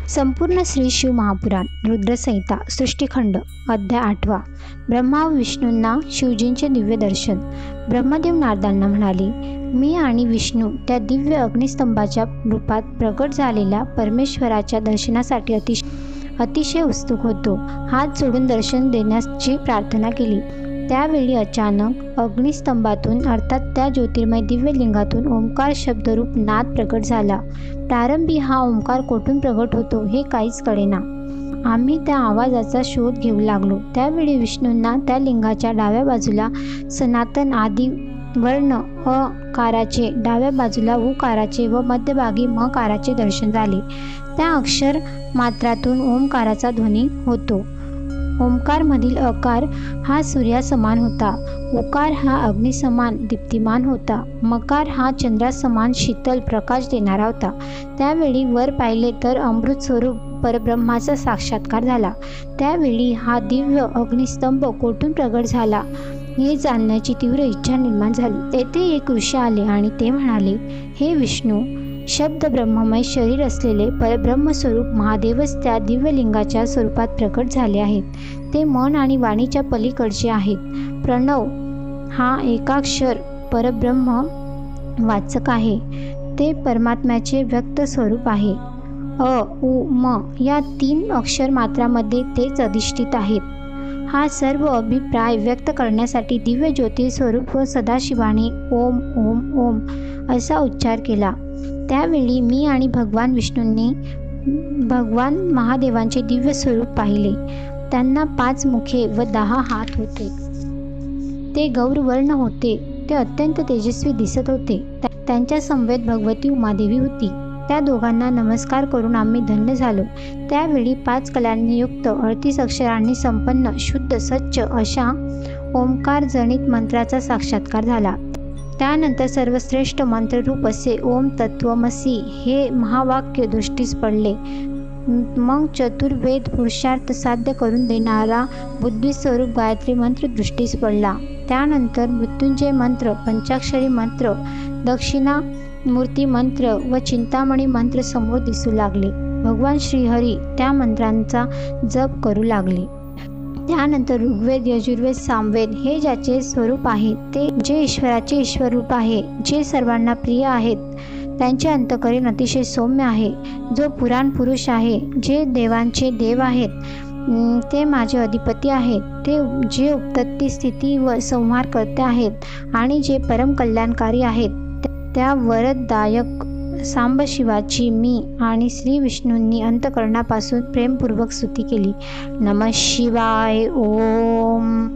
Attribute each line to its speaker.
Speaker 1: संपूर्ण श्री शिव महापुराण रुद्रसंहिता सृष्टिखंड अध्याय 8 ब्रह्मा व विष्णूंना शिवजींचे दिव्य दर्शन। ब्रह्मदेव नारदांना म्हणाले, मी आणि विष्णू त्या दिव्य अग्निस्तंभाच्या रूपात प्रकट झालेल्या परमेश्वराच्या दर्शनासाठी अतिशय उत्सुक होतो। हात जोडून दर्शन देण्याची प्रार्थना केली। त्यावेळी अचानक अग्निस्तंभातून अर्थात त्या ज्योतिर्मय दिव्यलिंगातून ओंकार शब्दरूप नाद प्रकट झाला। प्रारंभी हा ओंकार कोठून प्रकट होतो हे काहीच कळेना। आम्ही त्या आवाजाचा शोध घेऊ लागलो। त्यावेळी विष्णूंना त्या लिंगाच्या डाव्या बाजूला सनातन आदी वर्ण अकाराचे, डाव्या बाजूला उकाराचे व मध्यभागी मकाराचे दर्शन झाले। त्या अक्षर मात्रातून ओंकाराचा ध्वनी होतो। ओंकारमधील अकार हा सूर्यासमान होता, उकार हा अग्निसमान दीप्तिमान होता, मकार हा चंद्रासमान शीतल प्रकाश देणारा होता। त्यावेळी वर पाहिले तर अमृत स्वरूप परब्रह्माचा साक्षात्कार झाला। त्यावेळी हा दिव्य अग्निस्तंभ कोठून प्रगट झाला हे जाणण्याची तीव्र इच्छा निर्माण झाली। तेथे एक ऋषी आले आणि ते म्हणाले, हे विष्णू, शब्द ब्रह्ममय शरीर असलेले परब्रह्मस्वरूप महादेवच त्या दिव्यलिंगाच्या स्वरूपात प्रकट झाले आहेत। ते मन आणि वाणीच्या पलीकडचे आहेत। प्रणव हा एकाक्षर परब्रह्म वाचक आहे। ते परमात्म्याचे व्यक्त स्वरूप आहे। अ उ म या 3 अक्षर मात्रामध्ये तेच अधिष्ठित आहेत। हा सर्व अभिप्राय व्यक्त करण्यासाठी दिव्य ज्योती स्वरूप व सदाशिवाने ओम ओम ओम असा उच्चार केला। त्यावेळी मी आणि भगवान विष्णूंनी भगवान महादेवांचे दिव्य स्वरूप पाहिले। त्यांना 5 मुखे व 10 हात होते। ते गौरवर्ण होते। ते अत्यंत तेजस्वी दिसत होते। त्यांच्या समवेत भगवती उमादेवी होती। त्या दोघांना नमस्कार करून आम्ही धन्य झालो। त्यावेळी 5 कलांनी युक्त 38 अक्षरांनी संपन्न शुद्ध सच्च अशा ओंकार जनित मंत्राचा साक्षात्कार झाला। त्यानंतर सर्वश्रेष्ठ मंत्ररूप असे ओम तत्वमसी हे महावाक्य दृष्टीस पडले। मग चतुर्वेद पुरुषार्थ साध्य करून देणारा बुद्धिस्वरूप गायत्री मंत्र दृष्टीस पडला। त्यानंतर मृत्युंजय मंत्र, पंचाक्षरी मंत्र, दक्षिणामूर्ती मंत्र व चिंतामणी मंत्र समोर दिसू लागले। भगवान श्रीहरी त्या मंत्रांचा जप करू लागले। त्यानंतर ऋग्वेद, यजुर्वेद, सामवेद हे ज्याचे स्वरूप आहे, ते जे ईश्वराचे ईश्वर रूप आहे, जे सर्वांना प्रिय आहेत, त्यांचे अंतःकरण अतिशय सौम्य आहे, जो पुराण पुरुष आहे, जे देवांचे देव आहेत, ते माझे अधिपती आहेत, ते जे उत्पत्ती स्थिती व संहार करते आहेत आणि जे परम कल्याणकारी आहेत, त्या वरदायक सांबशिवाची मी आणि श्री विष्णूंनी अंतःकरणापासून प्रेमपूर्वक स्तुती केली। नमः शिवाय। ओम।